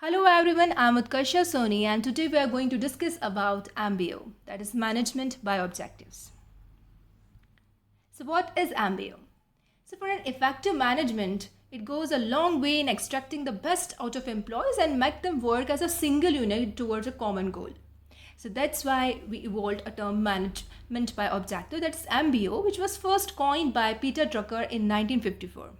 Hello everyone, I'm Utkarsha Soni and today we are going to discuss about MBO, that is Management by Objectives. So what is MBO? So for an effective management, it goes a long way in extracting the best out of employees and make them work as a single unit towards a common goal. So that's why we evolved a term management by objective, that's MBO, which was first coined by Peter Drucker in 1954.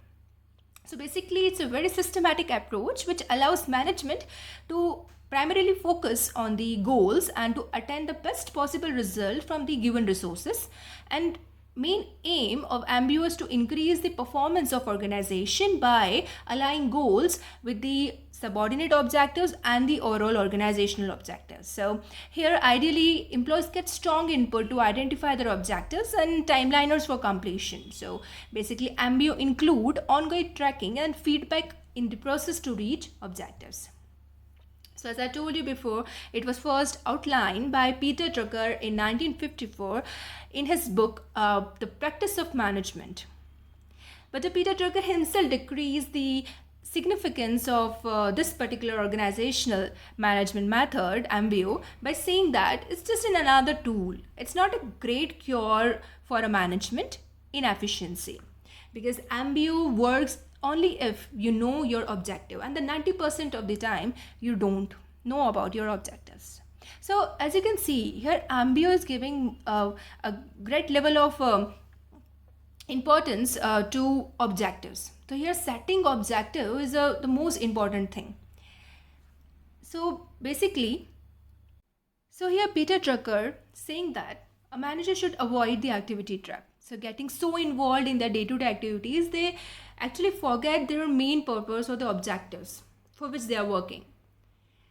So basically, it's a very systematic approach which allows management to primarily focus on the goals and to attain the best possible result from the given resources. And main aim of MBO is to increase the performance of organization by aligning goals with the subordinate objectives and the overall organizational objectives. So here ideally employees get strong input to identify their objectives and timeliners for completion. So basically MBO include ongoing tracking and feedback in the process to reach objectives. So as I told you before, it was first outlined by Peter Drucker in 1954 in his book, The Practice of Management. But Peter Drucker himself decreased the significance of this particular organizational management method, MBO, by saying that it's just another tool. It's not a great cure for a management inefficiency, because MBO works only if you know your objective, and the 90% of the time you don't know about your objectives. So as you can see here, MBO is giving a great level of importance to objectives. So here setting objective is the most important thing. So basically, here Peter Drucker saying that a manager should avoid the activity trap. So getting so involved in their day-to-day activities, they actually forget their main purpose or the objectives for which they are working.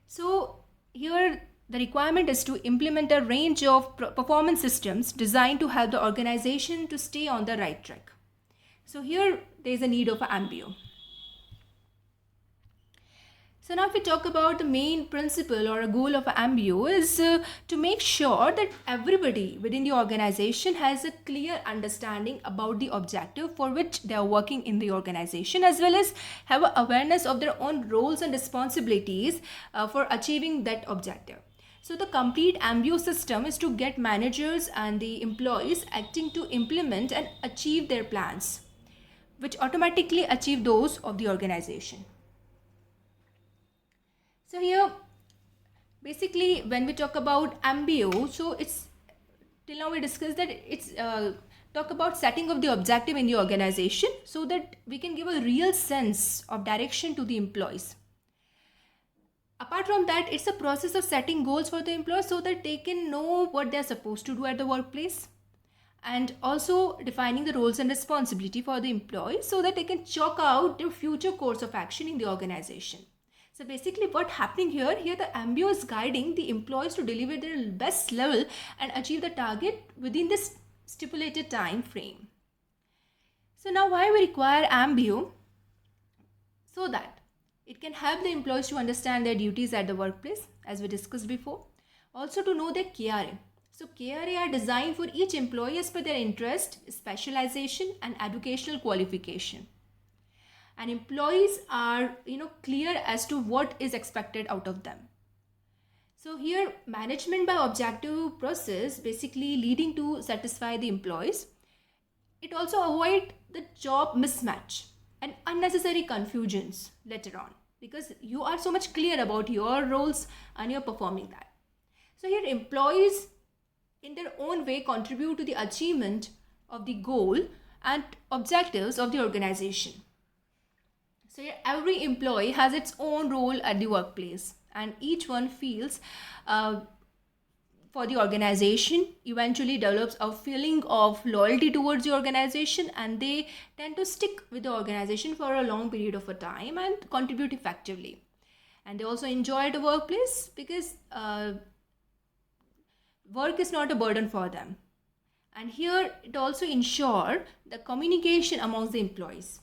So here the requirement is to implement a range of performance systems designed to help the organization to stay on the right track. So here there is a need of an MBO. So now if we talk about the main principle or a goal of an MBO is to make sure that everybody within the organization has a clear understanding about the objective for which they are working in the organization, as well as have an awareness of their own roles and responsibilities for achieving that objective. So the complete MBO system is to get managers and the employees acting to implement and achieve their plans, which automatically achieve those of the organization. So here basically when we talk about MBO, so it's till now we discussed that it's talk about setting of the objective in the organization so that we can give a real sense of direction to the employees. Apart from that, it's a process of setting goals for the employees so that they can know what they're supposed to do at the workplace, and also defining the roles and responsibility for the employees so that they can chalk out their future course of action in the organization. So basically what happening here the MBO is guiding the employees to deliver their best level and achieve the target within this stipulated time frame. So now why we require MBO? So that it can help the employees to understand their duties at the workplace, as we discussed before. Also to know their KRA. So KRA are designed for each employee as per their interest, specialization and educational qualification. And employees are clear as to what is expected out of them. So here management by objective process basically leading to satisfy the employees. It also avoid the job mismatch and unnecessary confusions later on, because you are so much clear about your roles and you're performing that. So here employees in their own way contribute to the achievement of the goal and objectives of the organization. So every employee has its own role at the workplace, and each one feels for the organization, eventually develops a feeling of loyalty towards the organization, and they tend to stick with the organization for a long period of a time and contribute effectively. And they also enjoy the workplace because work is not a burden for them. And here it also ensures the communication amongst the employees.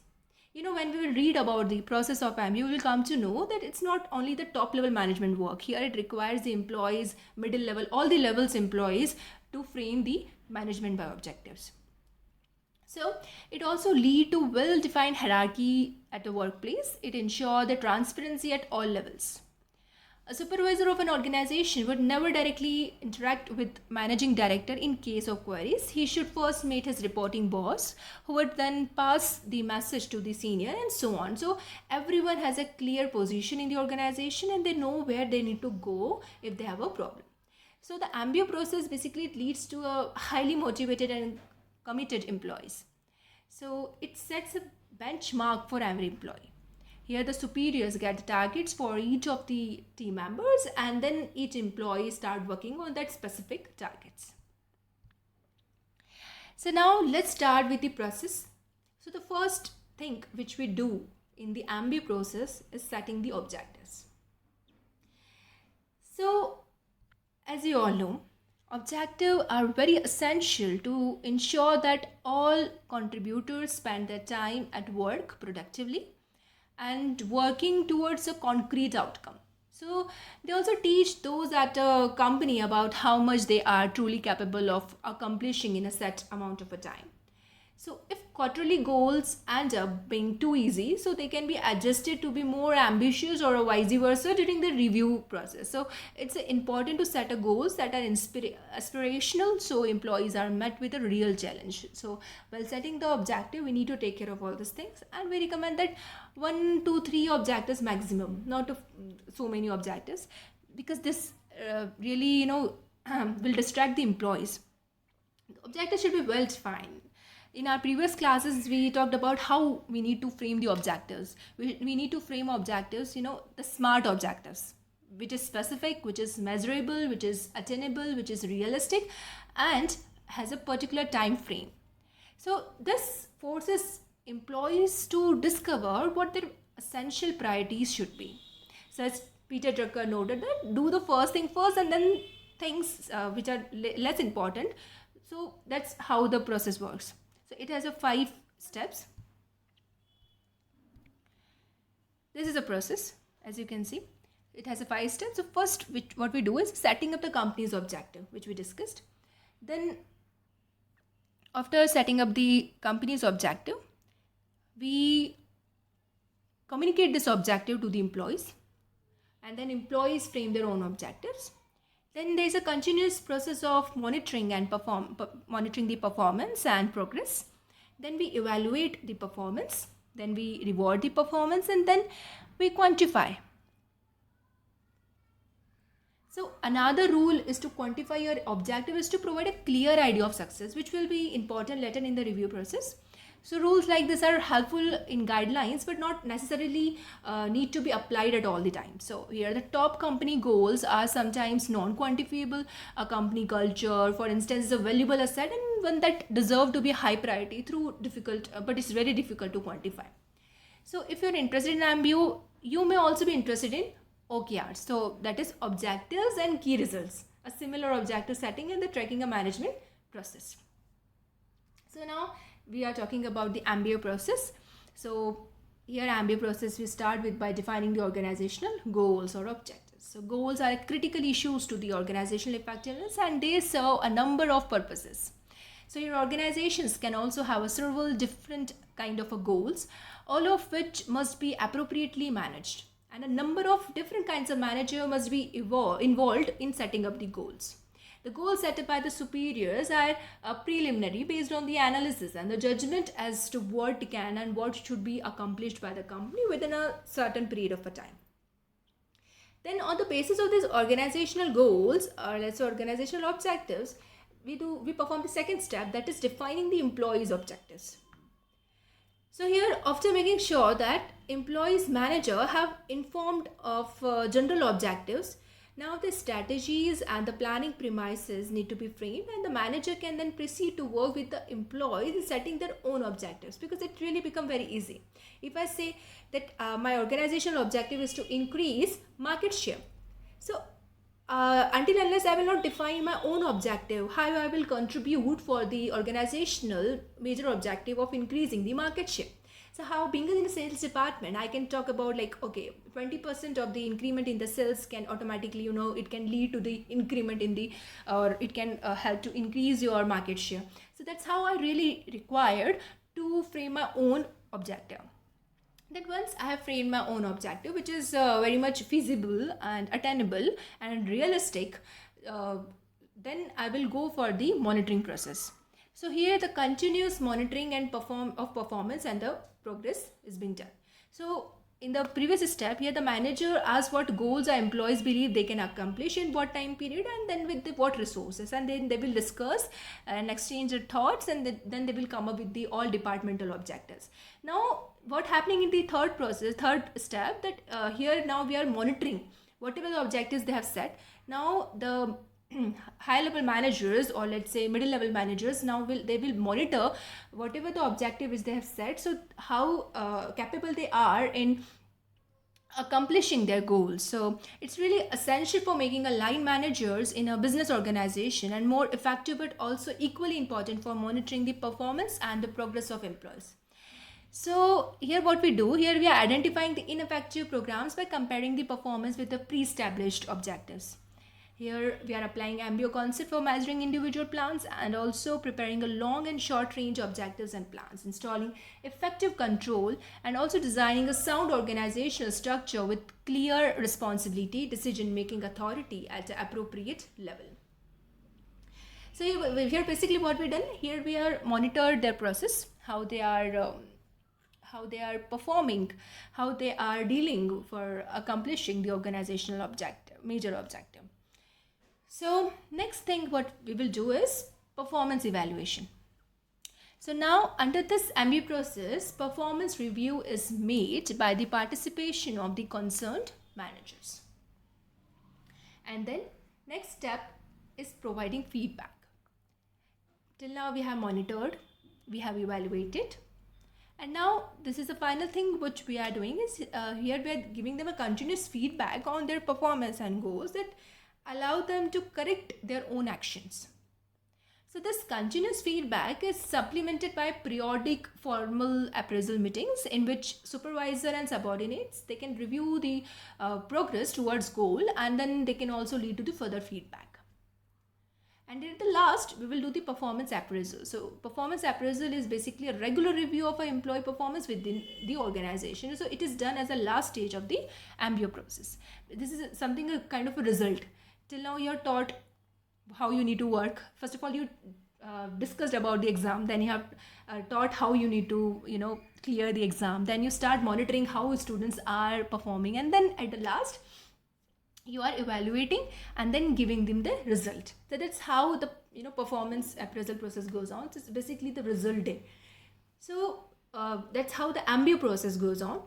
When we will read about the process of MBO, we will come to know that it's not only the top level management work. Here it requires the employees, middle level, all the levels employees to frame the management by objectives. So it also lead to well-defined hierarchy at the workplace. It ensures the transparency at all levels. A supervisor of an organization would never directly interact with managing director in case of queries. He should first meet his reporting boss, who would then pass the message to the senior, and so on. So everyone has a clear position in the organization and they know where they need to go if they have a problem. So the MBO process basically leads to a highly motivated and committed employees. So it sets a benchmark for every employee. Here the superiors get the targets for each of the team members, and then each employee start working on that specific targets. So now let's start with the process. So the first thing which we do in the MBA process is setting the objectives. So as you all know, objectives are very essential to ensure that all contributors spend their time at work productively and working towards a concrete outcome. So they also teach those at a company about how much they are truly capable of accomplishing in a set amount of a time. So if quarterly goals end up being too easy, so they can be adjusted to be more ambitious or vice versa during the review process. So it's important to set a goals that are aspirational, so employees are met with a real challenge. So while setting the objective, we need to take care of all these things, and we recommend that 1 to 3 objectives maximum, not so many objectives, because this really will distract the employees. The objectives should be well defined. In our previous classes, we talked about how we need to frame the objectives. We need to frame objectives, the SMART objectives, which is specific, which is measurable, which is attainable, which is realistic, and has a particular time frame. So this forces employees to discover what their essential priorities should be. So as Peter Drucker noted, that do the first thing first and then things which are less important. So that's how the process works. So it has a 5 steps. This is a process, as you can see. It has a 5 steps. So first, what we do is setting up the company's objective, which we discussed. Then after setting up the company's objective, we communicate this objective to the employees, and then employees frame their own objectives. Then there is a continuous process of monitoring and monitoring the performance and progress. Then we evaluate the performance. Then we reward the performance, and then we quantify. So another rule is to quantify your objective is to provide a clear idea of success, which will be important later in the review process. So rules like this are helpful in guidelines, but not necessarily need to be applied at all the time. So here the top company goals are sometimes non-quantifiable. A company culture, for instance, is a valuable asset and one that deserves to be high priority through difficult, but it's very difficult to quantify. So if you're interested in MBO, you may also be interested in OKRs. So that is objectives and key results, a similar objective setting and the tracking and management process. So now we are talking about the MBA process. So here MBA process we start with by defining the organizational goals or objectives. So goals are critical issues to the organizational effectiveness and they serve a number of purposes. So your organizations can also have several different kind of goals, all of which must be appropriately managed. And a number of different kinds of manager must be involved in setting up the goals. The goals set up by the superiors are preliminary based on the analysis and the judgment as to what can and what should be accomplished by the company within a certain period of a time. Then on the basis of these organizational goals or let's say organizational objectives, we perform the second step, that is defining the employees' objectives. So here, after making sure that employees manager have informed of general objectives, now the strategies and the planning premises need to be framed and the manager can then proceed to work with the employees in setting their own objectives, because it really become very easy. If I say that my organizational objective is to increase market share, so until unless I will not define my own objective, how I will contribute for the organizational major objective of increasing the market share. So how, being in the sales department, I can talk about like, okay, 20% of the increment in the sales can automatically, it can lead to the increment in the, or it can help to increase your market share. So that's how I really required to frame my own objective. That once I have framed my own objective, which is very much feasible and attainable and realistic, uh, then I will go for the monitoring process. So here the continuous monitoring and performance and the progress is being done. So in the previous step here, the manager asks what goals our employees believe they can accomplish in what time period, and then with what resources, and then they will discuss and exchange their thoughts, and then they will come up with the all departmental objectives. Now what happening in the third step, that here now we are monitoring whatever the objectives they have set. Now the high level managers, or let's say middle level managers, now will monitor whatever the objective is they have set, so how capable they are in accomplishing their goals. So it's really essential for making a line managers in a business organization and more effective, but also equally important for monitoring the performance and the progress of employees. So here what we do, here we are identifying the ineffective programs by comparing the performance with the pre-established objectives. Here we are applying AMBIO concept for measuring individual plans, and also preparing a long and short range objectives and plans, installing effective control, and also designing a sound organizational structure with clear responsibility, decision making authority at the appropriate level. So here basically what we done, here we are monitored their process, how they are performing, how they are dealing for accomplishing the organizational objective, major objective. So next thing what we will do is performance evaluation. So now under this AMBIO process, performance review is made by the participation of the concerned managers. And then next step is providing feedback. Till now we have monitored, we have evaluated, and now this is the final thing which we are doing is here we are giving them a continuous feedback on their performance and goals that allow them to correct their own actions. So this continuous feedback is supplemented by periodic formal appraisal meetings in which supervisor and subordinates, they can review the progress towards goal, and then they can also lead to the further feedback. And at the last, we will do the performance appraisal. So performance appraisal is basically a regular review of an employee performance within the organization. So it is done as a last stage of the AMBIO process. This is something, a kind of a result. Till now you're taught how you need to work. First of all, you discussed about the exam. Then you have taught how you need to, clear the exam. Then you start monitoring how students are performing. And then at the last, you are evaluating and then giving them the result. So that's how the performance appraisal process goes on. So it's basically the result day. So that's how the AMBIO process goes on.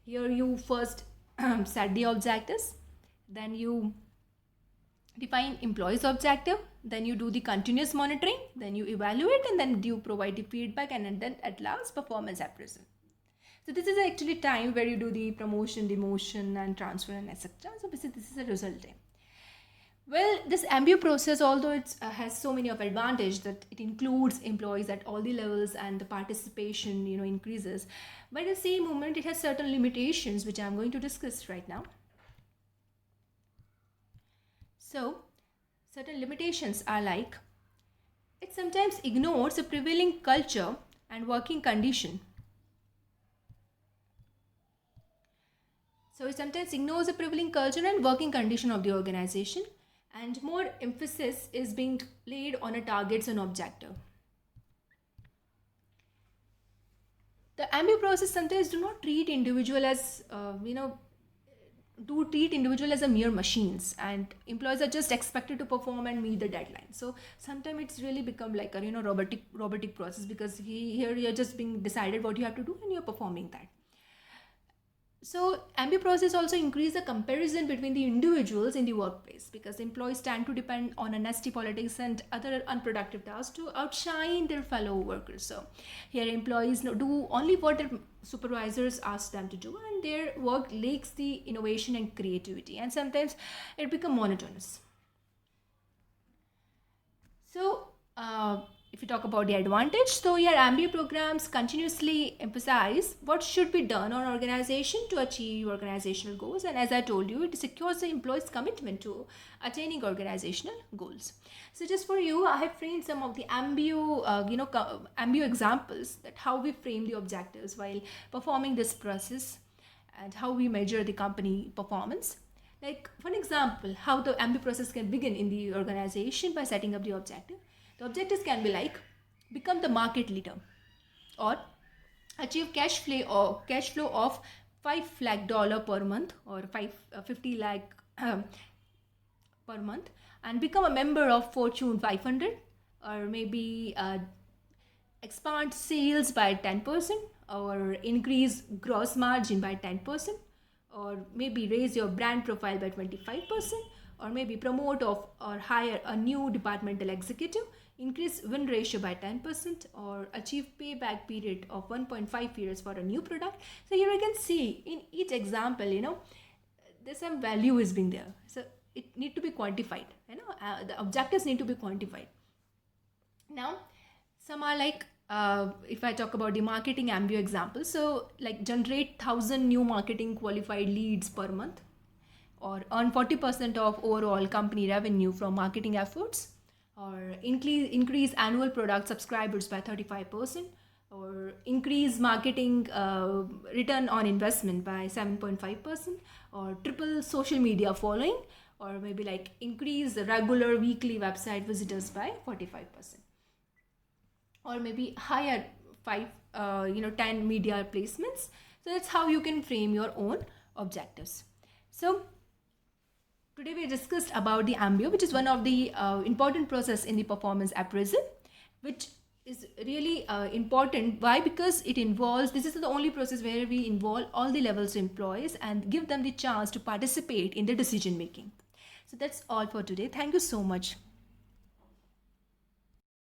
Here you first set the objectives, then you define employees objective, then you do the continuous monitoring, then you evaluate, and then you provide the feedback, and then at last performance appraisal. So this is actually time where you do the promotion, demotion, and transfer, and etc. So basically this is a result day. Well, this AMBIO process, although it has so many of advantage that it includes employees at all the levels and the participation increases, but at the same moment it has certain limitations which I am going to discuss right now. So certain limitations are like, it sometimes ignores the prevailing culture and working condition. So it sometimes ignores the prevailing culture and working condition of the organization, and more emphasis is being laid on a targets and objective. The AMBIO process sometimes do not treat individual as treat individual as a mere machines, and employees are just expected to perform and meet the deadline. So sometimes it's really become like a robotic process, because here you're just being decided what you have to do and you're performing that. So AMBIO process also increase the comparison between the individuals in the workplace, because employees tend to depend on honesty politics and other unproductive tasks to outshine their fellow workers. So here employees do only what their supervisors ask them to do, and their work lacks the innovation and creativity, and sometimes it becomes monotonous. So if you talk about the advantage, so your MBA programs continuously emphasize what should be done on organization to achieve organizational goals. And as I told you, it secures the employee's commitment to attaining organizational goals. So just for you, I have framed some of the MBO examples, that how we frame the objectives while performing this process and how we measure the company performance. Like, for example, how the MBO process can begin in the organization by setting up the objective. The objectives can be like become the market leader, or achieve cash flow of $5 lakh per month, or 50 lakh per month, and become a member of Fortune 500, or maybe expand sales by 10%, or increase gross margin by 10%, or maybe raise your brand profile by 25%, or maybe promote or hire a new departmental executive, increase win ratio by 10%, or achieve payback period of 1.5 years for a new product. So here you can see in each example, there's some value is being there. So it need to be quantified. The objectives need to be quantified. Now, some are like, if I talk about the marketing MBO example, so like generate 1,000 new marketing qualified leads per month, or earn 40% of overall company revenue from marketing efforts, or increase annual product subscribers by 35%, or increase marketing return on investment by 7.5%, or triple social media following, or maybe like increase the regular weekly website visitors by 45%, or maybe hire 10 media placements. So that's how you can frame your own objectives. So today we discussed about the MBO, which is one of the important process in the performance appraisal, which is really important. Why? Because this is the only process where we involve all the levels of employees and give them the chance to participate in the decision making. So that's all for today. Thank you so much.